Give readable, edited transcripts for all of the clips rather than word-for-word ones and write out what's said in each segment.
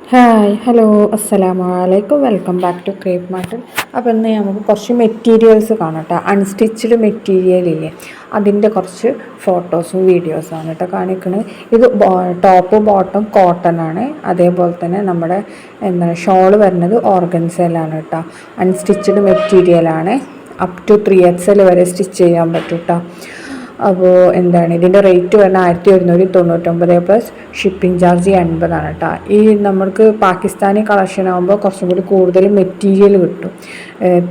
Hi hello അസ്സലാമു അലൈക്കും welcome back to crepe മാർട്ടിൽ. അപ്പോൾ ഇന്ന് നമുക്ക് കുറച്ച് മെറ്റീരിയൽസ് കാണാം കേട്ടോ. അൺസ്റ്റിച്ച്ഡ് മെറ്റീരിയൽ ഇല്ലേ, അതിൻ്റെ കുറച്ച് ഫോട്ടോസും വീഡിയോസുമാണ് കേട്ടോ കാണിക്കുന്നത്. ഇത് ടോപ്പ് ബോട്ടം കോട്ടൺ ആണ്. അതേപോലെ തന്നെ നമ്മുടെ ഷോള് വരുന്നത് ഓർഗൻസയിലാണ് കേട്ടോ. അൺസ്റ്റിച്ച്ഡ് മെറ്റീരിയലാണ്. അപ് ടു 3XL വരെ സ്റ്റിച്ച് ചെയ്യാൻ പറ്റും കേട്ടോ. അപ്പോൾ ഇതിൻ്റെ റേറ്റ് വരുന്നത് 1199 പ്ലസ് ഷിപ്പിംഗ് ചാർജ് 80 കേട്ടോ. ഈ നമ്മൾക്ക് പാകിസ്ഥാനി കളക്ഷൻ ആകുമ്പോൾ കുറച്ചും കൂടി കൂടുതൽ മെറ്റീരിയൽ കിട്ടും.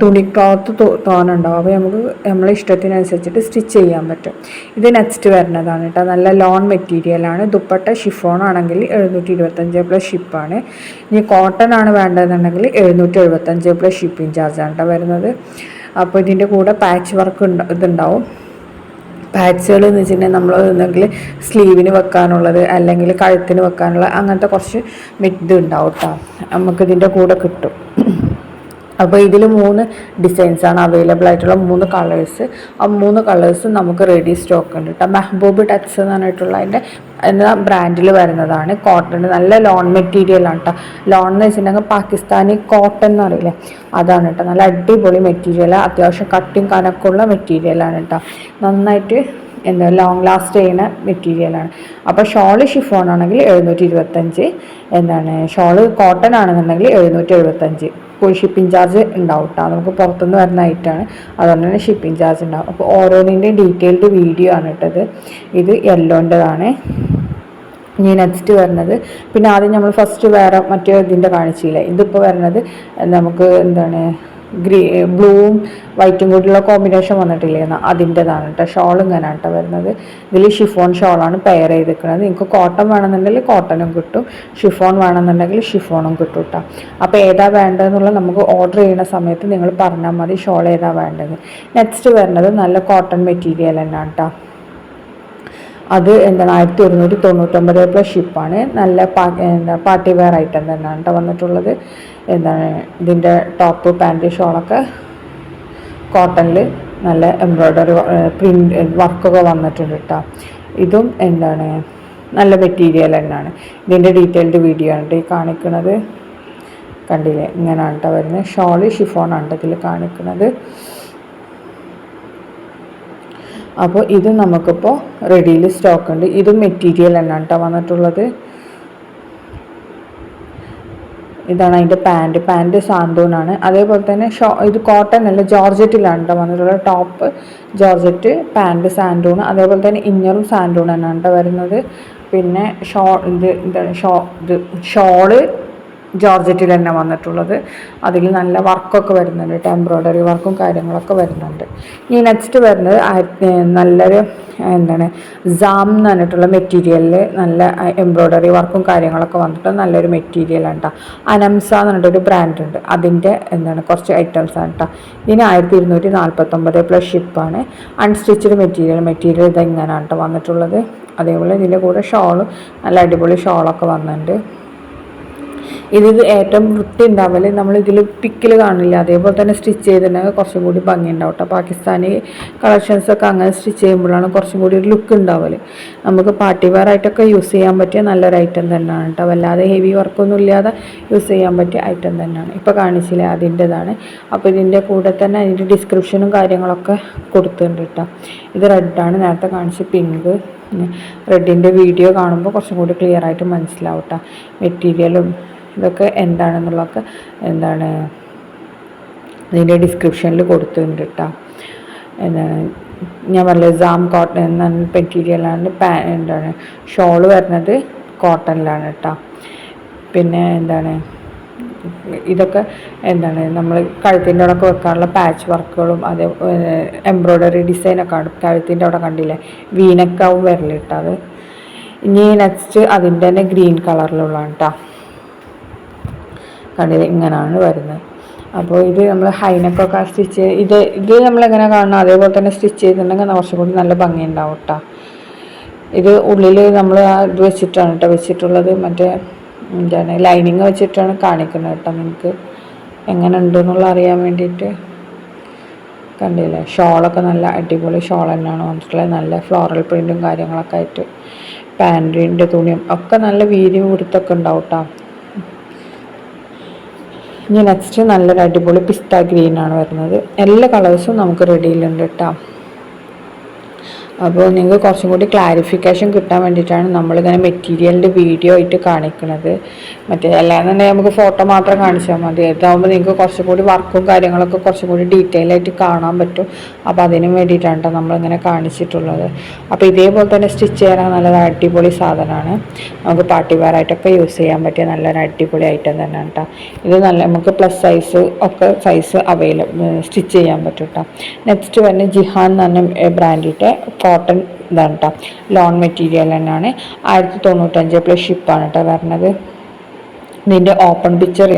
തുണി ക്ലോത്ത് തോന്നുന്നുണ്ടാവും. അപ്പോൾ നമുക്ക് നമ്മളെ ഇഷ്ടത്തിനനുസരിച്ചിട്ട് സ്റ്റിച്ച് ചെയ്യാൻ പറ്റും. ഇത് നെക്സ്റ്റ് വരുന്നതാണ് കേട്ടോ. നല്ല ലോൺ മെറ്റീരിയലാണ്. ദുപ്പട്ട ഷിഫോൺ ആണെങ്കിൽ 725 പ്ലസ് ഷിപ്പാണ്. ഇനി കോട്ടൺ ആണ് വേണ്ടതെന്നുണ്ടെങ്കിൽ 775 പ്ലസ് ഷിപ്പിംഗ് ചാർജാണ് കേട്ടോ വരുന്നത്. അപ്പോൾ ഇതിൻ്റെ കൂടെ പാച്ച് വർക്ക് ഇതുണ്ടാവും. പാച്ചുകൾ എന്ന് വെച്ചിട്ടുണ്ടെങ്കിൽ നമ്മൾ എന്തെങ്കിൽ സ്ലീവിന് വെക്കാനുള്ളത് അല്ലെങ്കിൽ കഴുത്തിന് വെക്കാനുള്ള അങ്ങനത്തെ കുറച്ച് ഇത് ഉണ്ടാവും കേട്ടോ, നമുക്കിതിൻ്റെ കൂടെ കിട്ടും. അപ്പോൾ ഇതിൽ 3 ഡിസൈൻസാണ് അവൈലബിൾ ആയിട്ടുള്ള 3 കളേഴ്സ്. ആ 3 കളേഴ്സും നമുക്ക് റെഡി സ്റ്റോക്ക് ഉണ്ട് കേട്ടോ. മെഹബൂബ് ടച്ച് എന്ന് പറഞ്ഞിട്ടുള്ള അതിൻ്റെ ബ്രാൻഡിൽ വരുന്നതാണ്. കോട്ടൺ നല്ല ലോൺ മെറ്റീരിയലാണ് കേട്ടോ. ലോൺ എന്ന് വെച്ചിട്ടുണ്ടെങ്കിൽ പാകിസ്ഥാനി കോട്ടൺ എന്ന് പറയില്ലേ, അതാണ് കേട്ടോ. നല്ല അടിപൊളി മെറ്റീരിയൽ, അത്യാവശ്യം കട്ടിങ് കനക്കുള്ള മെറ്റീരിയലാണ് കേട്ടോ. നന്നായിട്ട് ലോങ് ലാസ്റ്റ് ചെയ്യുന്ന മെറ്റീരിയലാണ്. അപ്പോൾ ഷോള് ഷിഫോൺ ആണെങ്കിൽ 725, ഷോള് കോട്ടൺ ആണെന്നുണ്ടെങ്കിൽ 775. ഷിപ്പിംഗ് ചാർജ് ഉണ്ടാവും കേട്ടോ. നമുക്ക് പുറത്തുനിന്ന് വരുന്ന ഐറ്റാണ്, അതുകൊണ്ട് തന്നെ ഷിപ്പിംഗ് ചാർജ് ഉണ്ടാവും. അപ്പോൾ ഓരോന്നിൻ്റെയും ഡീറ്റെയിൽഡ് വീഡിയോ ആണ് ഇട്ടത്. ഇത് യെല്ലോൻ്റെതാണ്. ഇനി നെക്സ്റ്റ് വരുന്നത്, പിന്നെ ആദ്യം നമ്മൾ ഫസ്റ്റ് വേറെ മറ്റേ ഇതിൻ്റെ കാണിച്ചില്ലേ, ഇതിപ്പോൾ വരുന്നത് നമുക്ക് ബ്ലൂവും വൈറ്റും കൂടിയുള്ള കോമ്പിനേഷൻ വന്നിട്ടില്ലേ അതിൻ്റെതാണ് കേട്ടോ. ഷോൾ ഇങ്ങനെ കേട്ടോ വരുന്നത്. ഇതിൽ ഷിഫോൺ ഷോളാണ് പെയർ ചെയ്തിരിക്കുന്നത്. നിങ്ങൾക്ക് കോട്ടൺ വേണമെന്നുണ്ടെങ്കിൽ കോട്ടണും കിട്ടും, ഷിഫോൺ വേണമെന്നുണ്ടെങ്കിൽ ഷിഫോണും കിട്ടും കേട്ടോ. അപ്പോൾ ഏതാ വേണ്ടതെന്നുള്ളത് നമുക്ക് ഓർഡർ ചെയ്യുന്ന സമയത്ത് നിങ്ങൾ പറഞ്ഞാൽ മതി ഷോൾ ഏതാ വേണ്ടത്. നെക്സ്റ്റ് വരുന്നത് നല്ല കോട്ടൺ മെറ്റീരിയൽ തന്നെയാണ് കേട്ടോ. അത് 1199 പ്ലസ് ഷിപ്പാണ്. നല്ല പാർട്ടി വെയർ ഐറ്റം തന്നെയാണ് കേട്ടോ വന്നിട്ടുള്ളത്. ഇതിൻ്റെ ടോപ്പ് പാൻറ്റ് ഷോളൊക്കെ കോട്ടണിൽ നല്ല എംബ്രോയ്ഡറി പ്രിൻ്റ് വർക്കൊക്കെ വന്നിട്ടുണ്ട് കേട്ടോ. ഇതും നല്ല മെറ്റീരിയൽ തന്നെയാണ്. ഇതിൻ്റെ ഡീറ്റെയിൽഡ് വീഡിയോ ആണ് ഈ കാണിക്കുന്നത്. കണ്ടില്ലേ, ഇങ്ങനെയാണ് കേട്ടോ വരുന്നത്. ഷോള് ഷിഫോണാണ് ഇതിൽ കാണിക്കുന്നത്. അപ്പോൾ ഇത് നമുക്കിപ്പോൾ റെഡിയിൽ സ്റ്റോക്ക് ഉണ്ട്. ഇതും മെറ്റീരിയൽ തന്നെയാണ് കേട്ടോ വന്നിട്ടുള്ളത്. ഇതാണ് അതിൻ്റെ പാൻറ്റ് സാന്തൂനാണ്. അതേപോലെ തന്നെ ഇത് കോട്ടൺ അല്ല, ജോർജറ്റിലാണ് കേട്ടോ വന്നിട്ടുള്ളത്. ടോപ്പ് ജോർജറ്റ്, പാൻറ്റ് സാന്തൂൺ, അതേപോലെ തന്നെ ഇന്നറും സാന്തൂൺ തന്നെയാണ് കേട്ടോ വരുന്നത്. പിന്നെ ഷോള് ജോർജറ്റിൽ തന്നെ വന്നിട്ടുള്ളത്. അതിൽ നല്ല വർക്കൊക്കെ വരുന്നുണ്ട് കേട്ടോ, എംബ്രോയ്ഡറി വർക്കും കാര്യങ്ങളൊക്കെ വരുന്നുണ്ട്. ഇനി നെക്സ്റ്റ് വരുന്നത് നല്ലൊരു സാം എന്ന് പറഞ്ഞിട്ടുള്ള മെറ്റീരിയലിൽ നല്ല എംബ്രോയ്ഡറി വർക്കും കാര്യങ്ങളൊക്കെ വന്നിട്ട് നല്ലൊരു മെറ്റീരിയലാണ് കേട്ടോ. അനംസ എന്ന് പറഞ്ഞിട്ടൊരു ബ്രാൻഡ് ഉണ്ട്, അതിൻ്റെ കുറച്ച് ഐറ്റംസാണ് കേട്ടോ. ഇതിന് 1249 പ്ലസ് ഷിപ്പാണ്. അൺസ്റ്റിച്ച്ഡ് മെറ്റീരിയൽ ഇതെങ്ങനെയാണ് കേട്ടോ വന്നിട്ടുള്ളത്. അതേപോലെ ഇതിൻ്റെ കൂടെ ഷോളും നല്ല അടിപൊളി ഷോളൊക്കെ വന്നിട്ടുണ്ട്. ഇത് ഏറ്റവും വൃത്തി ഉണ്ടാവില്ല, നമ്മളിതിൽ പിക്കിൽ കാണില്ല. അതേപോലെ തന്നെ സ്റ്റിച്ച് ചെയ്തിട്ടുണ്ടെങ്കിൽ കുറച്ചും കൂടി ഭംഗി ഉണ്ടാവും കേട്ടോ. പാകിസ്ഥാനി കളക്ഷൻസൊക്കെ അങ്ങനെ സ്റ്റിച്ച് ചെയ്യുമ്പോഴാണ് കുറച്ചും കൂടി ഒരു ലുക്ക് ഉണ്ടാവല്. നമുക്ക് പാർട്ടി വെയർ ആയിട്ടൊക്കെ യൂസ് ചെയ്യാൻ പറ്റിയ നല്ലൊരു ഐറ്റം തന്നെയാണ് കേട്ടോ. വല്ലാതെ ഹെവി വർക്കൊന്നും ഇല്ലാതെ യൂസ് ചെയ്യാൻ പറ്റിയ ഐറ്റം തന്നെയാണ്. ഇപ്പോൾ കാണിച്ചില്ലേ അതിൻ്റെതാണ്. അപ്പോൾ ഇതിൻ്റെ കൂടെ തന്നെ അതിൻ്റെ ഡിസ്ക്രിപ്ഷനും കാര്യങ്ങളൊക്കെ കൊടുത്തിട്ടുണ്ട് കേട്ടോ. ഇത് റെഡാണ്, നേരത്തെ കാണിച്ച് പിങ്ക്. റെഡിൻ്റെ വീഡിയോ കാണുമ്പോൾ കുറച്ചും കൂടി ക്ലിയർ ആയിട്ട് മനസ്സിലാവും കേട്ടോ. മെറ്റീരിയലും ഇതൊക്കെ എന്താണെന്നുള്ളതൊക്കെ ഇതിൻ്റെ ഡിസ്ക്രിപ്ഷനിൽ കൊടുത്തിട്ടുണ്ട് കേട്ടോ. ഞാൻ പറഞ്ഞത് സാം കോട്ടൺ എന്ന മെറ്റീരിയലാണ്. ഷോള് വരുന്നത് കോട്ടണിലാണ് കേട്ടോ. പിന്നെ ഇതൊക്കെ നമ്മൾ കഴുത്തിൻ്റെ അവിടെയൊക്കെ വെക്കാനുള്ള പാച്ച് വർക്കുകളും അതേ എംബ്രോയ്ഡറി ഡിസൈനൊക്കെ ആണ്. കഴുത്തിൻ്റെ അവിടെ കണ്ടില്ലേ, വീനക്കാവും വരലിട്ടോ അത്. ഇനി നെക്സ്റ്റ് അതിൻ്റെ തന്നെ ഗ്രീൻ കളറിലുള്ളതാണ് കേട്ടോ. കണ്ടില്ലേ, ഇങ്ങനെയാണ് വരുന്നത്. അപ്പോൾ ഇത് നമ്മൾ ഹൈനെക്കൊക്കെ സ്റ്റിച്ച് ഇത് നമ്മളെങ്ങനെ കാണണം അതേപോലെ തന്നെ സ്റ്റിച്ച് ചെയ്തിട്ടുണ്ടെങ്കിൽ കുറച്ചും കൂടി നല്ല ഭംഗി ഉണ്ടാവും കേട്ടോ. ഇത് ഉള്ളിൽ നമ്മൾ ഇത് വെച്ചിട്ടാണ് കേട്ടോ വെച്ചിട്ടുള്ളത്. മറ്റേ ലൈനിങ് വെച്ചിട്ടാണ് കാണിക്കുന്നത് കേട്ടോ. നിങ്ങൾക്ക് എങ്ങനെ ഉണ്ടെന്നുള്ള അറിയാൻ വേണ്ടിയിട്ട്. കണ്ടില്ലേ, ഷോളൊക്കെ നല്ല അടിപൊളി ഷോൾ തന്നെയാണ് വന്നിട്ടുള്ളത്. നല്ല ഫ്ലോറൽ പ്രിൻറ്റും കാര്യങ്ങളൊക്കെ ആയിട്ട് പാൻറ്റിൻ്റെ തുണിയും ഒക്കെ നല്ല വീതിയും വൃത്തൊക്കെ ഉണ്ടാവും കേട്ടോ. ഇനി നെക്സ്റ്റ് നല്ലൊരു അടിപൊളി പിസ്ത ഗ്രീനാണ് വരുന്നത്. എല്ലാ കളേഴ്സും നമുക്ക് റെഡിയിലുണ്ട് കേട്ടോ. അപ്പോൾ നിങ്ങൾക്ക് കുറച്ചും കൂടി ക്ലാരിഫിക്കേഷൻ കിട്ടാൻ വേണ്ടിയിട്ടാണ് നമ്മളിങ്ങനെ മെറ്റീരിയലിൻ്റെ വീഡിയോ ആയിട്ട് കാണിക്കുന്നത്. മറ്റേ അല്ലാന്നുണ്ടെങ്കിൽ നമുക്ക് ഫോട്ടോ മാത്രം കാണിച്ചാൽ മതി. ഇതാകുമ്പോൾ നിങ്ങൾക്ക് കുറച്ചും കൂടി വർക്കും കാര്യങ്ങളൊക്കെ കുറച്ചും കൂടി ഡീറ്റെയിൽ ആയിട്ട് കാണാൻ പറ്റും. അപ്പോൾ അതിനും വേണ്ടിയിട്ടാണ് നമ്മളിങ്ങനെ കാണിച്ചിട്ടുള്ളത്. അപ്പോൾ ഇതേപോലെ തന്നെ സ്റ്റിച്ച് ചെയ്യാൻ നല്ലൊരു അടിപൊളി സാധനമാണ്. നമുക്ക് പാർട്ടി വെയർ ആയിട്ടൊക്കെ യൂസ് ചെയ്യാൻ പറ്റിയ നല്ലൊരു അടിപൊളി ഐറ്റം തന്നെയാണ് കേട്ടോ. ഇത് നല്ല നമുക്ക് പ്ലസ് സൈസ് ഒക്കെ സൈസ് സ്റ്റിച്ച് ചെയ്യാൻ പറ്റും കേട്ടോ. നെക്സ്റ്റ് വരുന്നത് ജിഹാൻ എന്ന് പറഞ്ഞ ബ്രാൻഡിൻ്റെ കോട്ടൺ ഇതാണ് കേട്ടോ. ലോൺ മെറ്റീരിയൽ തന്നെയാണ്. 1095 പ്ലസ് ഷിപ്പാണ് കേട്ടോ വരുന്നത്. ഇതിൻ്റെ ഓപ്പൺ പിക്ചർ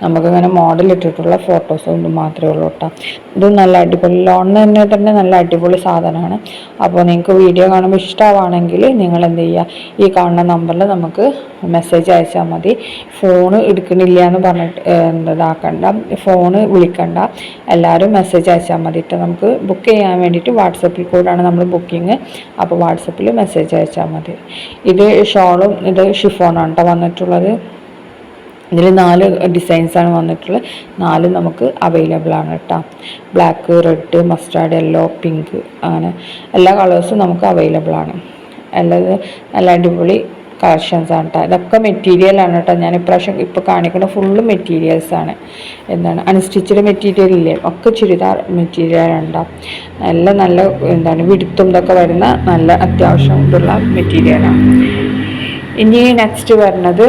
നമുക്കിങ്ങനെ മോഡൽ ഇട്ടിട്ടുള്ള ഫോട്ടോസ് ഒന്നും മാത്രമേ ഉള്ളൂ കേട്ടോ. ഇത് നല്ല അടിപൊളി ലോൺ തന്നെ നല്ല അടിപൊളി സാധനമാണ്. അപ്പോൾ നിങ്ങൾക്ക് വീഡിയോ കാണുമ്പോൾ ഇഷ്ടമാണെങ്കിൽ നിങ്ങൾ എന്ത് ചെയ്യുക, ഈ കാണുന്ന നമ്പറിൽ നമുക്ക് മെസ്സേജ് അയച്ചാൽ മതി. ഫോണ് എടുക്കണില്ല എന്ന് പറഞ്ഞിട്ട് ഇതാക്കണ്ട, ഫോണ് വിളിക്കണ്ട, എല്ലാവരും മെസ്സേജ് അയച്ചാൽ മതിയിട്ട് നമുക്ക് ബുക്ക് ചെയ്യാൻ വേണ്ടിയിട്ട് വാട്സപ്പിൽ കൂടാണ് നമ്മൾ ബുക്കിങ്. അപ്പോൾ വാട്സപ്പിൽ മെസ്സേജ് അയച്ചാൽ മതി. ഇത് ഷോളും ഇത് ഷിഫോണാണ് കേട്ടോ വന്നിട്ടുള്ളത്. ഇതിൽ 4 ഡിസൈൻസാണ് വന്നിട്ടുള്ളത്. 4 നമുക്ക് അവൈലബിൾ ആണ് കേട്ടോ. Black, red, mustard, yellow, pink, അങ്ങനെ എല്ലാ കളേഴ്സും നമുക്ക് അവൈലബിൾ ആണ്. നല്ല അടിപൊളി കളക്ഷൻസാണ് കേട്ടോ. ഇതൊക്കെ മെറ്റീരിയലാണ് കേട്ടോ. ഞാൻ ഇപ്രാവശ്യം ഇപ്പോൾ കാണിക്കുന്ന ഫുള്ള് മെറ്റീരിയൽസാണ്. അൺസ്റ്റിച്ചഡ് മെറ്റീരിയൽ ഇല്ലേ, ഒക്കെ ചുരിദാർ മെറ്റീരിയലാണ് കേട്ടോ. നല്ല വിടുത്തും ഇതൊക്കെ വരുന്ന നല്ല അത്യാവശ്യം ഇതുള്ള മെറ്റീരിയലാണ്. ഇനി നെക്സ്റ്റ് വരുന്നത്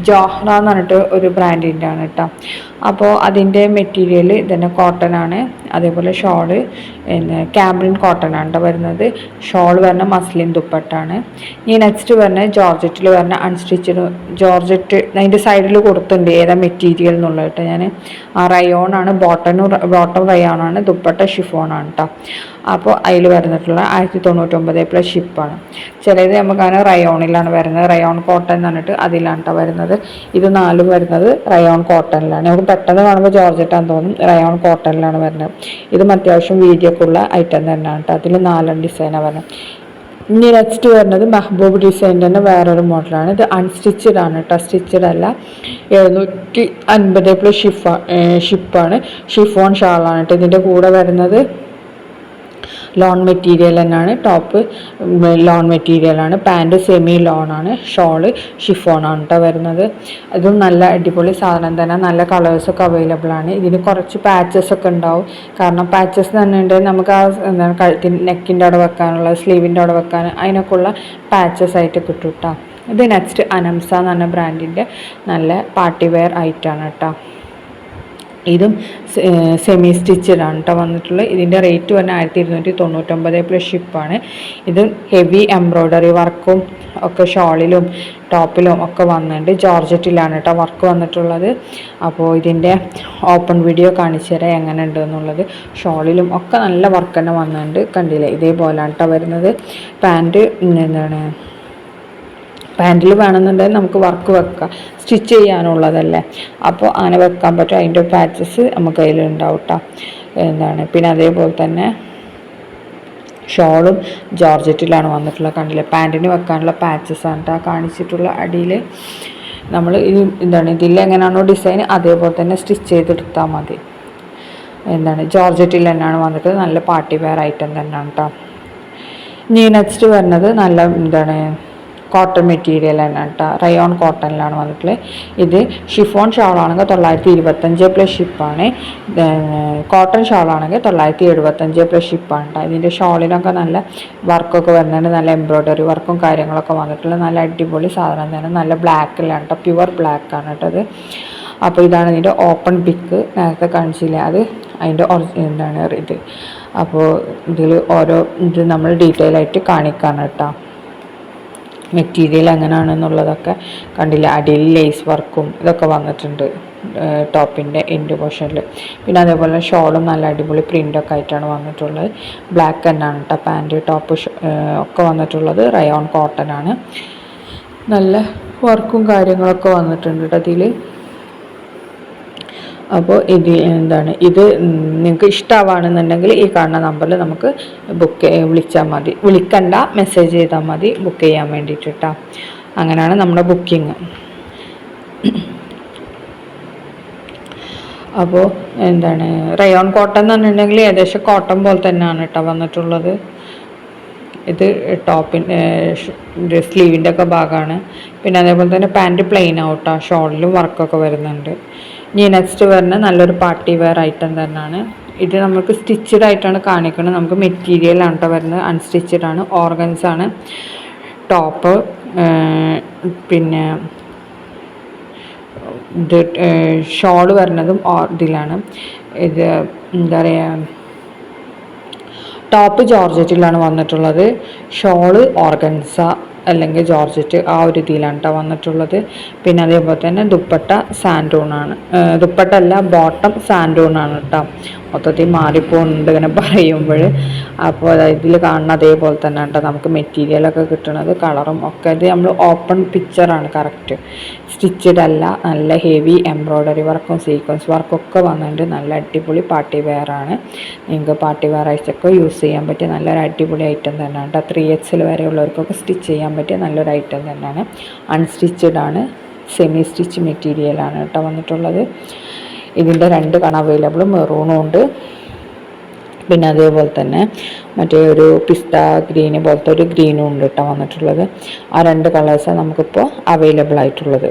ജോഹ്റ എന്ന് പറഞ്ഞിട്ട് ഒരു ബ്രാൻഡിൻ്റെ ആണ് കേട്ടോ. അപ്പോൾ അതിൻ്റെ മെറ്റീരിയൽ ഇതന്നെ കോട്ടൺ ആണ്. അതേപോലെ ഷോള് ക്യാമ്പ്രിൻ കോട്ടൺ ആണ് കേട്ടോ വരുന്നത്. ഷോൾ വരുന്ന മസ്ലിൻ ദുപ്പട്ടാണ്. ഈ നെക്സ്റ്റ് വരുന്നത് ജോർജറ്റിൽ വരുന്ന അൺസ്റ്റിച്ചഡ് ജോർജറ്റ്. അതിൻ്റെ സൈഡിൽ കൊടുത്തിട്ടുണ്ട് ഏതാ മെറ്റീരിയൽ എന്നുള്ളത് കേട്ടോ. ഞാൻ റയോൺ ആണ്, ബോട്ടം റയോൺ ആണ്, ദുപ്പട്ട ഷിഫോണാണ് കേട്ടോ. അപ്പോൾ അതിൽ വരുന്നിട്ടുള്ള 1099 പ്ലസ് ഷിപ്പാണ്. ചിലത് നമുക്കങ്ങനെ റയോണിലാണ് വരുന്നത്. റയോൺ കോട്ടൺ എന്ന് പറഞ്ഞിട്ട് അതിലാണ് കേട്ടോ വരുന്നത്. ഇത് 4 വരുന്നത് റയോൺ കോട്ടണിലാണ്. നമുക്ക് പെട്ടെന്ന് കാണുമ്പോൾ ജോർജറ്റാന്ന് തോന്നും, റയോൺ കോട്ടണിലാണ് വരുന്നത്. ഇതും അത്യാവശ്യം വീതിയൊക്കെയുള്ള ഐറ്റം തന്നെയാണ് കേട്ടോ. അതിൽ 4 ഡിസൈനാണ് വരുന്നത്. ഇനി നെക്സ്റ്റ് വരുന്നത് മെഹബൂബ് ഡിസൈൻ തന്നെ വേറൊരു മോഡലാണ്. ഇത് അൺസ്റ്റിച്ചഡ് ആണ് കേട്ടോ, സ്റ്റിച്ചഡ് അല്ല. 750 പ്ലസ് ഷിപ്പാണ്. ഷിഫോൺ ഷാളാണ് കേട്ടോ. ഇതിൻ്റെ കൂടെ വരുന്നത് ലോൺ മെറ്റീരിയൽ തന്നെയാണ്. ടോപ്പ് ലോൺ മെറ്റീരിയലാണ്, പാൻറ് സെമി ലോണാണ്, ഷോള് ഷിഫോണാണ് കേട്ടോ വരുന്നത്. അതും നല്ല അടിപൊളി സാധനം തന്നെ. നല്ല കളേഴ്സൊക്കെ അവൈലബിൾ ആണ്. ഇതിന് കുറച്ച് പാച്ചസ് ഒക്കെ ഉണ്ടാവും. കാരണം പാച്ചസ് തന്നെ ഉണ്ടെങ്കിൽ നമുക്ക് ആ കഴുത്തിന് നെക്കിൻ്റെ അവിടെ വെക്കാനുള്ള, സ്ലീവിൻ്റെ അവിടെ വെക്കാൻ, അതിനൊക്കെ ഉള്ള പാച്ചസ് ആയിട്ട് കിട്ടും കേട്ടോ. ഇത് നെക്സ്റ്റ് അനംസ എന്ന് പറഞ്ഞ ബ്രാൻഡിൻ്റെ നല്ല പാർട്ടി വെയർ ഐറ്റാണ് കേട്ടോ. ഇതും സെമി സ്റ്റിച്ചഡാണ് കേട്ടോ വന്നിട്ടുള്ളത്. ഇതിൻ്റെ റേറ്റ് പറഞ്ഞാൽ 1299 പ്ലസ് ഷിപ്പാണ്. ഇത് ഹെവി എംബ്രോയ്ഡറി വർക്കും ഒക്കെ ഷോളിലും ടോപ്പിലും ഒക്കെ വന്നിട്ടുണ്ട്. ജോർജറ്റിലാണ് കേട്ടോ വർക്ക് വന്നിട്ടുള്ളത്. അപ്പോൾ ഇതിൻ്റെ ഓപ്പൺ വീഡിയോ കാണിച്ചു തരാം എങ്ങനെ ഉണ്ട് എന്നുള്ളത്. ഷോളിലും ഒക്കെ നല്ല വർക്ക് തന്നെ വന്നിട്ടുണ്ട്. കണ്ടില്ലേ, ഇതേപോലെയാണ് കേട്ടോ വരുന്നത്. പാൻറ് പാൻറ്റിൽ വേണമെന്നുണ്ടെങ്കിൽ നമുക്ക് വർക്ക് വെക്കാം, സ്റ്റിച്ച് ചെയ്യാനുള്ളതല്ലേ, അപ്പോൾ അങ്ങനെ വെക്കാൻ പറ്റും. അതിൻ്റെ പാച്ചസ് നമുക്ക് അതിലുണ്ടാവും കേട്ടോ. പിന്നെ അതേപോലെ തന്നെ ഷോളും ജോർജറ്റിലാണ് വന്നിട്ടുള്ളത്. കണ്ടില്ലേ, പാൻറ്റിന് വെക്കാനുള്ള പാച്ചസാണ് കേട്ടോ കാണിച്ചിട്ടുള്ള. അടിയിൽ നമ്മൾ ഇതിൽ എങ്ങനെയാണോ ഡിസൈൻ അതേപോലെ തന്നെ സ്റ്റിച്ച് ചെയ്തെടുത്താൽ മതി. ജോർജറ്റിൽ തന്നെയാണ് വന്നിട്ട്. നല്ല പാർട്ടി വെയർ ഐറ്റം തന്നെയാണ് കേട്ടോ. ഇനി നെക്സ്റ്റ് വരുന്നത് നല്ല കോട്ടൺ മെറ്റീരിയൽ തന്നെ കേട്ടോ. റയോൺ കോട്ടണിലാണ് വന്നിട്ടുള്ളത്. ഇത് ഷിഫോൺ ഷാളാണെങ്കിൽ 925 പ്ലസ് ഷിപ്പാണ്. കോട്ടൺ ഷാളാണെങ്കിൽ 975 പ്ലസ് ഷിപ്പാണ് കേട്ടോ. ഇതിൻ്റെ ഷോളിനൊക്കെ നല്ല വർക്കൊക്കെ വരുന്നുണ്ട്. നല്ല എംബ്രോയ്ഡറി വർക്കും കാര്യങ്ങളൊക്കെ വന്നിട്ടുള്ള നല്ല അടിപൊളി സാധനം തന്നെ. നല്ല ബ്ലാക്കിലാണ് കേട്ടോ, പ്യുവർ ബ്ലാക്കാണ് കേട്ടോ ഇത്. അപ്പോൾ ഇതാണ് ഇതിൻ്റെ ഓപ്പൺ പിക്ക്. നേരത്തെ കാണിച്ചില്ല, അത് അതിൻ്റെ ഇത്. അപ്പോൾ ഇതിൽ ഓരോ ഇത് നമ്മൾ ഡീറ്റെയിൽ ആയിട്ട് കാണിക്കാണ് കേട്ടോ. മെറ്റീരിയൽ എങ്ങനെയാണെന്നുള്ളതൊക്കെ കണ്ടില്ല. അടിയിൽ ലേസ് വർക്കും ഇതൊക്കെ വന്നിട്ടുണ്ട് ടോപ്പിൻ്റെ എൻഡ് പോർഷനിൽ. പിന്നെ അതേപോലെ ഷോളും നല്ല അടിപൊളി പ്രിൻ്റൊക്കെ ആയിട്ടാണ് വന്നിട്ടുള്ളത്. ബ്ലാക്ക് തന്നെയാണ് കേട്ടോ പാൻറ് ടോപ്പ് ഒക്കെ വന്നിട്ടുള്ളത്. റയോൺ കോട്ടൺ ആണ്. നല്ല വർക്കും കാര്യങ്ങളൊക്കെ വന്നിട്ടുണ്ട് കേട്ടോ അതിൽ. അപ്പോൾ ഇത് ഇത് നിങ്ങൾക്ക് ഇഷ്ടമാണെന്നുണ്ടെങ്കിൽ ഈ കാണുന്ന നമ്പറിൽ നമുക്ക് വിളിച്ചാൽ മതി. വിളിക്കണ്ട, മെസ്സേജ് ചെയ്താൽ മതി ബുക്ക് ചെയ്യാൻ വേണ്ടിയിട്ട് കേട്ടോ. അങ്ങനെയാണ് നമ്മുടെ ബുക്കിങ്. അപ്പോൾ എന്താണ് റയോൺ കോട്ടൺ എന്ന് പറഞ്ഞിട്ടുണ്ടെങ്കിൽ ഏകദേശം കോട്ടൺ പോലെ തന്നെയാണ് കേട്ടോ വന്നിട്ടുള്ളത്. ഇത് ടോപ്പിൻ്റെ സ്ലീവിൻ്റെ ഒക്കെ ഭാഗമാണ്. പിന്നെ അതേപോലെ തന്നെ പാൻറ്റ് പ്ലെയിൻ ആവട്ടോ, ഷോളിലും വർക്കൊക്കെ വരുന്നുണ്ട്. ഇനി നെക്സ്റ്റ് വരുന്ന നല്ലൊരു പാർട്ടി വെയർ ഐറ്റം തന്നെയാണ്. ഇത് നമുക്ക് സ്റ്റിച്ചഡ് ആയിട്ടാണ് കാണിക്കുന്നത്. നമുക്ക് മെറ്റീരിയലാണ് കേട്ടോ വരുന്നത്, അൺസ്റ്റിച്ചഡ് ആണ്, ഓർഗൻസ് ആണ് ടോപ്പ്. പിന്നെ ഇത് ഷോള് വരുന്നതും ഇതിലാണ്. ഇത് എന്താ പറയുക, ടോപ്പ് ജോർജറ്റിലാണ് വന്നിട്ടുള്ളത്, ഷോള് ഓർഗൻസ അല്ലെങ്കിൽ ജോർജറ്റ് ആ ഒരു രീതിയിലാണ് കേട്ടോ വന്നിട്ടുള്ളത്. പിന്നെ അതേപോലെ തന്നെ ദുപ്പട്ട സാൻഡൂണാണ്, ദുപ്പട്ട അല്ല ബോട്ടം സാൻഡൂണാണ് കേട്ടോ. മൊത്തത്തിൽ മാറിപ്പോകുന്നുണ്ട് ഇങ്ങനെ പറയുമ്പോൾ. അപ്പോൾ ഇതിൽ കാണുന്ന അതേപോലെ തന്നെ കേട്ടോ നമുക്ക് മെറ്റീരിയലൊക്കെ കിട്ടുന്നത്, കളറും ഒക്കെ. ഇത് നമ്മൾ ഓപ്പൺ പിക്ചറാണ് കറക്റ്റ്, സ്റ്റിച്ചഡ് അല്ല. നല്ല ഹെവി എംബ്രോയ്ഡറി വർക്കും സീക്വൻസ് വർക്കും ഒക്കെ വന്നിട്ടുണ്ട്. നല്ല അടിപൊളി പാർട്ടി വെയറാണ്. നിങ്ങൾക്ക് പാർട്ടി വെയർ ആയിട്ടൊക്കെ യൂസ് ചെയ്യാൻ പറ്റിയ നല്ലൊരു അടിപൊളി ഐറ്റം തന്നെയാണ് കേട്ടോ. 3XL വരെ ഉള്ളവർക്കൊക്കെ സ്റ്റിച്ച് ചെയ്യാൻ പറ്റിയ നല്ലൊരു ഐറ്റം തന്നെയാണ്. അൺസ്റ്റിച്ചഡ് ആണ്, സെമി സ്റ്റിച്ച് മെറ്റീരിയലാണ് കേട്ടോ വന്നിട്ടുള്ളത്. ഇതിൻ്റെ 2 കളർ അവൈലബിൾ, മെറൂണും ഉണ്ട്, പിന്നെ അതേപോലെ തന്നെ മറ്റേ ഒരു പിസ്ത ഗ്രീന് പോലത്തെ ഒരു ഗ്രീനും ഉണ്ട് കേട്ടോ വന്നിട്ടുള്ളത്. ആ 2 കളേഴ്സാണ് നമുക്കിപ്പോൾ അവൈലബിൾ ആയിട്ടുള്ളത്.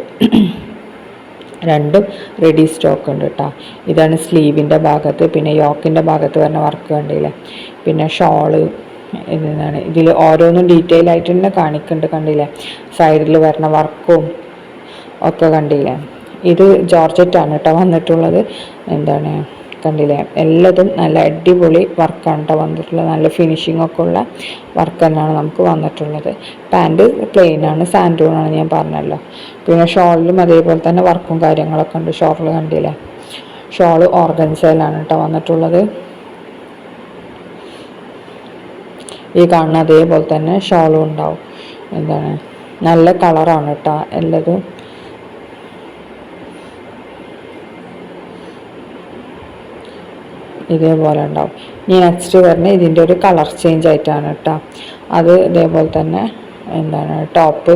2 റെഡി സ്റ്റോക്ക് ഉണ്ട് കേട്ടോ. ഇതാണ് സ്ലീവിൻ്റെ ഭാഗത്ത്. പിന്നെ യോക്കിൻ്റെ ഭാഗത്ത് വരുന്ന വർക്ക് കണ്ടില്ലേ. പിന്നെ ഷോള് ഇതാണ്. ഇതിൽ ഓരോന്നും ഡീറ്റെയിൽ ആയിട്ട് തന്നെ കാണിക്കുന്നുണ്ട്, കണ്ടില്ലേ. സൈഡിൽ വരുന്ന വർക്കും ഒക്കെ കണ്ടില്ലേ. ഇത് ജോർജറ്റാണ് കേട്ടോ വന്നിട്ടുള്ളത്. എന്താണ് കണ്ടില്ലേ, എല്ലാതും നല്ല അടിപൊളി വർക്കാണ് കേട്ടോ വന്നിട്ടുള്ളത്. നല്ല ഫിനിഷിംഗ് ഒക്കെ ഉള്ള വർക്ക് തന്നെയാണ് നമുക്ക് വന്നിട്ടുള്ളത്. പാൻറ്റ് പ്ലെയിനാണ്, സാൻഡൂണാണ് ഞാൻ പറഞ്ഞല്ലോ. പിന്നെ ഷോളിലും അതേപോലെ തന്നെ വർക്കും കാര്യങ്ങളൊക്കെ ഉണ്ട്. ഷോളിൽ കണ്ടില്ലേ, ഷോള് ഓർഗൻസയിലാണ് കേട്ടോ വന്നിട്ടുള്ളത്. ഈ കാണുന്ന അതേപോലെ തന്നെ ഷോളും ഉണ്ടാവും. എന്താണ് നല്ല കളറാണ് കേട്ടോ എല്ലാതും. ഇതേപോലെ ഉണ്ടാവും. ഇനി നെക്സ്റ്റ് വരുന്നത് ഇതിൻ്റെ ഒരു കളർ ചേഞ്ച് ആയിട്ടാണ് കേട്ടോ. അത് ഇതേപോലെ തന്നെ എന്താണ് ടോപ്പ്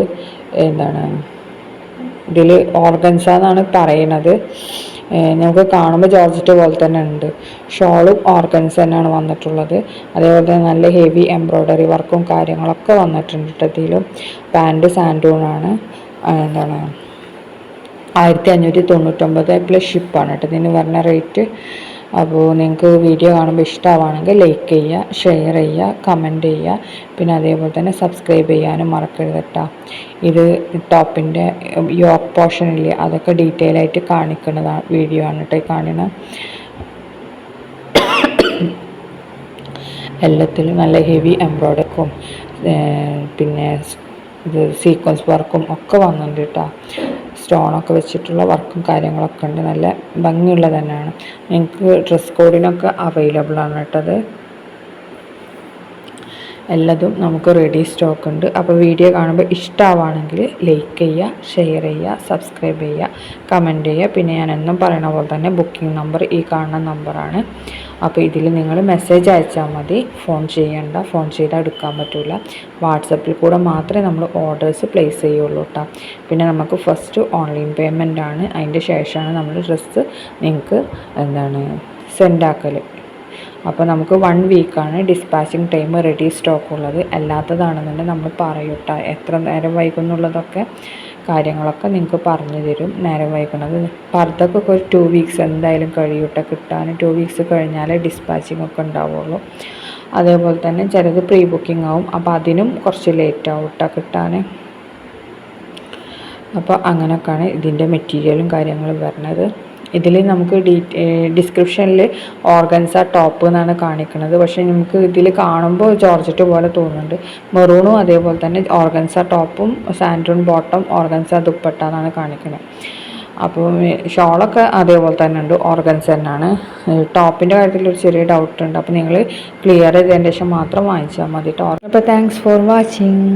എന്താണ് ഇതിൽ ഓർഗൻസ എന്നാണ് പറയുന്നത്. നമുക്ക് കാണുമ്പോൾ ജോർജറ്റ് പോലെ തന്നെ ഉണ്ട്. ഷോളും ഓർഗൻസ് തന്നെയാണ് വന്നിട്ടുള്ളത്. അതേപോലെ തന്നെ നല്ല ഹെവി എംബ്രോയ്ഡറി വർക്കും കാര്യങ്ങളൊക്കെ വന്നിട്ടുണ്ട് കേട്ടോ. ഇതിലും പാൻറ്റ് സാൻഡൂണാണ്. എന്താണ് 1599 പ്ലസ് ഷിപ്പാണ് കേട്ടോ ഇതിന് വരുന്ന റേറ്റ്. അപ്പോൾ നിങ്ങൾക്ക് വീഡിയോ കാണുമ്പോൾ ഇഷ്ടമാണെങ്കിൽ ലൈക്ക് ചെയ്യുക, ഷെയർ ചെയ്യുക, കമൻറ്റ് ചെയ്യുക. പിന്നെ അതേപോലെ തന്നെ സബ്സ്ക്രൈബ് ചെയ്യാനും മറക്കരുത് കേട്ടോ. ഇത് ടോപ്പിൻ്റെ യോക്ക് പോർഷനില്ലേ, അതൊക്കെ ഡീറ്റെയിൽ ആയിട്ട് കാണിക്കുന്നതാണ് വീഡിയോ ആണ് കേട്ടോ കാണുന്നത്. എല്ലാത്തിലും നല്ല ഹെവി എംബ്രോയ്ഡറിക്കും പിന്നെ ഇത് സീക്വൻസ് വർക്കും ഒക്കെ വന്നിട്ടുണ്ട് കേട്ടോ. സ്റ്റോണൊക്കെ വെച്ചിട്ടുള്ള വർക്കും കാര്യങ്ങളൊക്കെ ഉണ്ട്. നല്ല ഭംഗിയുള്ളത് തന്നെയാണ്. നിങ്ങൾക്ക് ഡ്രസ് കോഡിനൊക്കെ അവൈലബിൾ ആണ് കേട്ടത്. എല്ലാതും നമുക്ക് റെഡി സ്റ്റോക്ക് ഉണ്ട്. അപ്പോൾ വീഡിയോ കാണുമ്പോൾ ഇഷ്ടമാവുകയാണെങ്കിൽ ലൈക്ക് ചെയ്യുക, ഷെയർ ചെയ്യുക, സബ്സ്ക്രൈബ് ചെയ്യുക, കമൻറ്റ് ചെയ്യുക. പിന്നെ ഞാൻ എന്നും പറയുന്ന പോലെ തന്നെ ബുക്കിംഗ് നമ്പർ ഈ കാണുന്ന നമ്പറാണ്. അപ്പോൾ ഇതിൽ നിങ്ങൾ മെസ്സേജ് അയച്ചാൽ മതി, ഫോൺ ചെയ്യണ്ട. ഫോൺ ചെയ്താൽ എടുക്കാൻ പറ്റില്ല. വാട്സപ്പിൽ കൂടെ മാത്രമേ നമ്മൾ ഓർഡേഴ്സ് പ്ലേസ് ചെയ്യുള്ളൂ കേട്ടോ. പിന്നെ നമുക്ക് ഫസ്റ്റ് ഓൺലൈൻ പേയ്മെൻ്റ് ആണ്, അതിൻ്റെ ശേഷമാണ് നമ്മൾ ഡ്രസ്സ് നിങ്ങൾക്ക് സെൻഡ് ആക്കൽ. അപ്പോൾ നമുക്ക് 1 വീക്കാണ് ഡിസ്പാച്ചിങ് ടൈം റെഡി സ്റ്റോക്ക് ഉള്ളത്. അല്ലാത്തതാണെന്നുണ്ടെങ്കിൽ നമ്മൾ പറയും കേട്ടോ, എത്ര നേരം വൈകുന്നുള്ളതൊക്കെ കാര്യങ്ങളൊക്കെ നിങ്ങൾക്ക് പറഞ്ഞു തരും. നേരം വൈകുന്നത് പർദ്ദക്കൊക്കെ ഒരു 2 വീക്സ് എന്തായാലും കഴിയും കേട്ടോ കിട്ടാൻ. 2 വീക്സ് കഴിഞ്ഞാലേ ഡിസ്പാച്ചിങ് ഒക്കെ ഉണ്ടാവുള്ളൂ. അതേപോലെ തന്നെ ചിലത് പ്രീ ബുക്കിംഗ് ആവും, അപ്പോൾ അതിനും കുറച്ച് ലേറ്റ് ആവും കേട്ടോ കിട്ടാൻ. അപ്പോൾ അങ്ങനെയൊക്കെയാണ് ഇതിൻ്റെ മെറ്റീരിയലും കാര്യങ്ങളും വരുന്നത്. ഇതിൽ നമുക്ക് ഡിസ്ക്രിപ്ഷനിൽ ഓർഗൻസ ടോപ്പ് എന്നാണ് കാണിക്കുന്നത്. പക്ഷേ നമുക്ക് ഇതിൽ കാണുമ്പോൾ ജോർജറ്റ് പോലെ തോന്നുന്നുണ്ട്. മെറൂണും അതേപോലെ തന്നെ ഓർഗൻസ ടോപ്പും സാൻഡൂൺ ബോട്ടം ഓർഗൻസ ദുപ്പട്ട എന്നാണ് കാണിക്കുന്നത്. അപ്പോൾ ഷോളൊക്കെ അതേപോലെ തന്നെ ഉണ്ട്, ഓർഗൻസ തന്നെയാണ്. ടോപ്പിൻ്റെ കാര്യത്തിൽ ഒരു ചെറിയ ഡൗട്ട് ഉണ്ട്. അപ്പോൾ നിങ്ങൾ ക്ലിയർ ചെയ്തതിന് ശേഷം മാത്രം വാങ്ങിച്ചാൽ മതി കേട്ടോ. അപ്പോൾ താങ്ക്സ് ഫോർ വാച്ചിങ്.